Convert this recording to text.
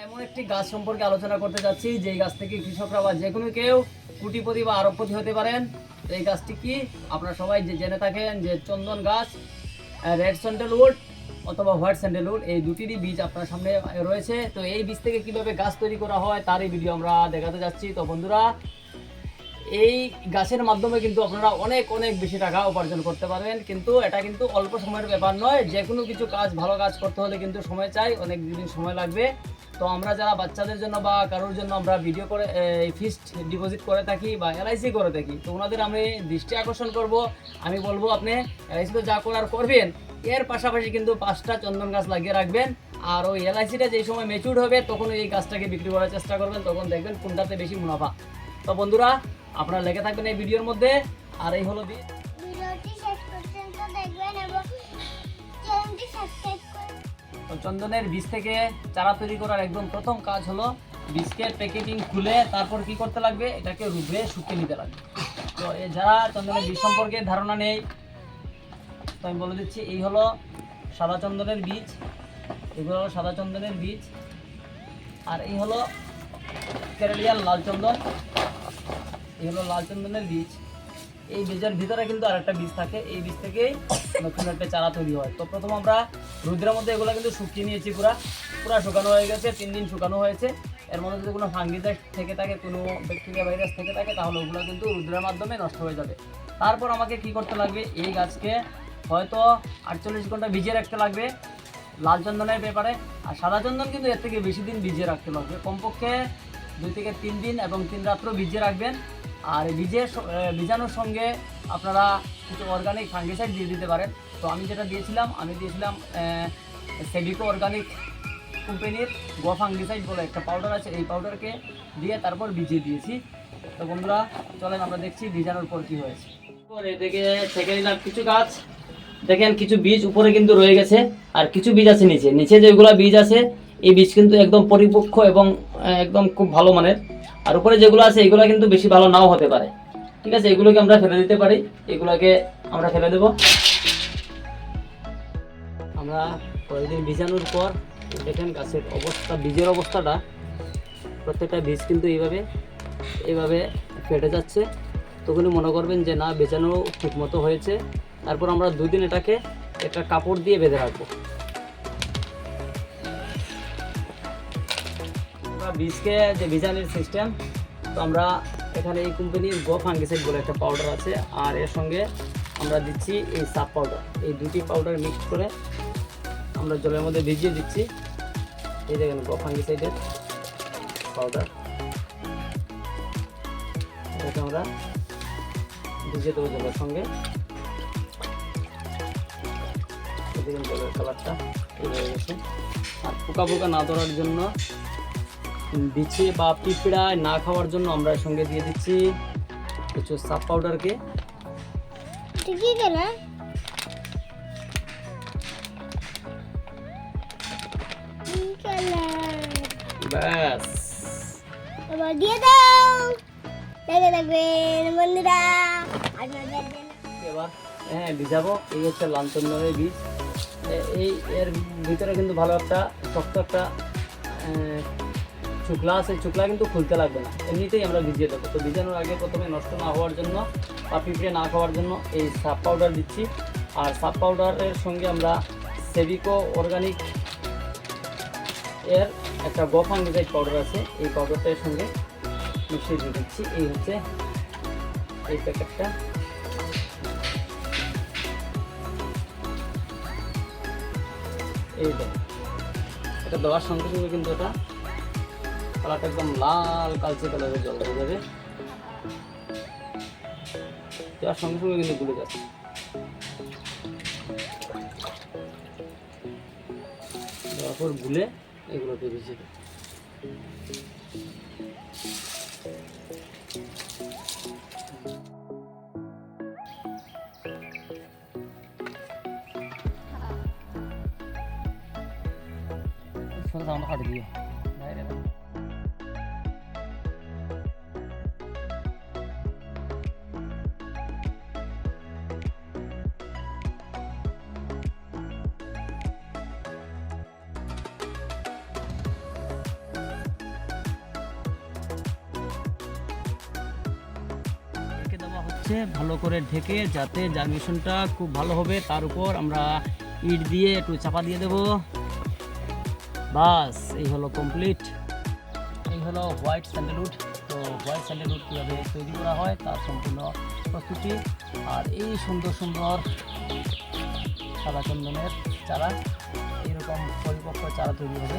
এমন একটি গাছ সম্পর্কে আলোচনা করতে যাচ্ছি যে গাছ থেকে কৃষকরা বা যে কোনো কেউ কোটিপতি বা আরবপতি হতে পারেন। তো এই গাছটি কি আপনারা সবাই জেনে থাকেন যে চন্দন গাছ, রেড স্যান্ডেলউড অথবা হোয়াইট স্যান্ডেলউড, এই দুটিরই বীজ আপনার সামনে রয়েছে। তো এই বীজ থেকে কিভাবে গাছ তৈরি করা হয় তার এই ভিডিও আমরা দেখাতে যাচ্ছি। তো বন্ধুরা, এই গাছের মাধ্যমে কিন্তু আপনারা অনেক অনেক বেশি টাকা উপার্জন করতে পারবেন, কিন্তু এটা কিন্তু অল্প সময়ের ব্যাপার নয়। যে কোনো কিছু কাজ, ভালো কাজ করতে হলে কিন্তু সময় চাই, অনেক দিন সময় লাগবে। তো আমরা যারা বাচ্চাদের জন্য বা কারোর জন্য আমরা ভিডিও করে ফিক্সড ডিপোজিট করে থাকি বা এলআইসি করে থাকি, তো ওনাদের আমি দৃষ্টি আকর্ষণ করব। আমি বলবো আপনি এলআইসি তো যা করার করবেন, এর পাশাপাশি কিন্তু 5টা চন্দন গাছ লাগিয়ে রাখবেন। আর ওই এলআইসিটা যেই সময় ম্যাচিউর হবে তখন এই গাছটাকে বিক্রি করার চেষ্টা করবেন, তখন দেখবেন কোনটাতে বেশি মুনাফা। তো বন্ধুরা, আপনারা লেগে থাকবেন এই ভিডিওর মধ্যে। আর এই হলো ভিডিওটি শেষ পর্যন্ত দেখবেন এবং চ্যানেলটি সাবস্ক্রাইব করুন। তো চন্দনের বীজ থেকে চারা তৈরি করার একদম প্রথম কাজ হলো বীজকে প্যাকেটিং খুলে তারপর কি করতে লাগবে, এটাকে রোদে শুকিয়ে নিতে লাগবে। তো যারা চন্দনের বীজ সম্পর্কে ধারণা নেই, তো আমি বলে দিচ্ছি, এই হলো সাদা চন্দনের বীজ, এগুলো হলো সাদা চন্দনের বীজ। আর এই হলো কেরালিয়ান লাল চন্দন, এই হলো লাল চন্দনের বীজ। এই বীজের ভিতরে কিন্তু আরেকটা বীজ থাকে, এই বীজ থেকেই নতুন একটা চারা তৈরি হয়। তো প্রথম আমরা রোদের মধ্যে এগুলো কিন্তু শুকিয়ে নিয়েছি, পুরা শুকানো হয়ে গেছে, 3 দিন শুকানো হয়েছে। এর মধ্যে যদি কোনো ফাঙ্গিসাইড থেকে থাকে, কোনো ব্যাকটেরিয়া ভাইরাস থেকে থাকে, তাহলে ওগুলো কিন্তু রোদের মাধ্যমে নষ্ট হয়ে যাবে। তারপর আমাকে কি করতে লাগবে, এই গাছকে হয়তো 48 ঘন্টা ভিজিয়ে রাখতে লাগবে লাল চন্দনের ব্যাপারে। আর সাদা চন্দন কিন্তু এর থেকে বেশি দিন ভিজিয়ে রাখতে লাগবে, কমপক্ষে 2 থেকে 3 দিন এবং 3 রাত্র ভিজিয়ে রাখবেন। আর বীজাণুর সঙ্গে আপনারা কিছু অর্গানিক ফাঙ্গিসাইড দিয়ে দিতে পারেন। তো আমি যেটা দিয়েছিলাম, সেভিকো অর্গানিক কোম্পানির গো ফাঙ্গিসাইড বলে একটা পাউডার আছে, এই পাউডারকে দিয়ে তারপর ভিজিয়ে দিয়েছি। তো বন্ধুরা, চলেন আমরা দেখছি বীজাণুর পর কী হয়েছে। এদিকে থেকে নিলাম কিছু গাছ, দেখেন কিছু বীজ উপরে কিন্তু রয়ে গেছে, আর কিছু বীজ আছে নিচে যেগুলো বীজ আছে, এই বীজ কিন্তু একদম পরিপক্ক এবং একদম খুব ভালো মানের। আর উপরে যেগুলো আছে এগুলো কিন্তু বেশি ভালো নাও হতে পারে। ঠিক আছে, এগুলোকে আমরা ফেলে দিতে পারি, এগুলোকে আমরা ফেলে দেব। আমরা কয়েকদিন ভিজানোর পর দেখেন গাছের অবস্থা, বীজের অবস্থাটা, প্রত্যেকটা বীজ কিন্তু এইভাবে ফেটে যাচ্ছে। তখনই মনে করবেন যে না, বেচানো ঠিক মতো হয়েছে। তারপর আমরা 2 দিন এটাকে একটা কাপড় দিয়ে বেঁধে রাখবো। বীজকে যে ভিজানোর সিস্টেম, তো আমরা এখানে এই কোম্পানির গো ফাঙ্গিসাইড বলে একটা পাউডার আছে, আর এর সঙ্গে আমরা দিচ্ছি এই সাব পাউডার। এই দুটি পাউডার মিক্সড করে আমরা জলের মধ্যে ভিজিয়ে দিচ্ছি। এই দেখেন গো ফাঙ্গিসাইডের পাউডার, এটাকে আমরা ভিজিয়ে দেবো জলের সঙ্গে। দেখুন জলের কালারটা এই হয়ে গেছে। আর পোকা না ধরার জন্য, বিছে বা পিঁপড়ায় না খাওয়ার জন্য আমরা এর সঙ্গে দিয়ে দিচ্ছি কিছু সাব পাউডারকে। ঠিকই গেল, ব্যাস, এবার দিয়ে দাও। দেখে দেখবেন বন্ধুরা, আপনাদের জন্য এবার ভিজাবো। এই হচ্ছে লাল চন্দনের বীজ। এর ভিতরে কিন্তু ভালো একটা শক্ত একটা চুকলা আছে, চুকলা কিন্তু খুলতে লাগবে না, এমনিতেই আমরা ভিজিয়ে দেবো। তো ভিজানোর আগে প্রথমে নষ্ট না হওয়ার জন্য বা পিঁপড়ে না খাওয়ার জন্য এই সাব পাউডার দিচ্ছি। আর সাব পাউডারের সঙ্গে আমরা সেভিকো অর্গানিক এর একটা গো ফাঙ্গিসাইড পাউডার আছে, এই পাউডারটার সঙ্গে মিশিয়ে দিয়ে দিচ্ছি। এই হচ্ছে এই প্যাকেটটা। এই এটা দেওয়ার সঙ্গে সঙ্গে কিন্তু এটা কালারটা একদম লাল কালচে কালারের জল হয়ে যাবে। দেওয়ার সঙ্গে সঙ্গে কিন্তু গুলে যাচ্ছে। দেওয়ার পর গুলে এগুলোকে ভিজিয়ে দেবে। আমরা কাটে দিয়ে হচ্ছে ভালো করে ঢেকে, যাতে জার্মিনেশনটা খুব ভালো হবে। তার উপর আমরা ইট দিয়ে একটু চাপা দিয়ে দেব। বাস, এই হলো কমপ্লিট। এই হলো হোয়াইট স্যান্ডেলউড। তো হোয়াইট স্যান্ডেলউড কীভাবে তৈরি করা হয় তার সম্পূর্ণ প্রস্তুতি। আর এই সুন্দর সুন্দর সাদা চন্দনের চারা, এরকম পরিপক্ক চারা তৈরি হবে।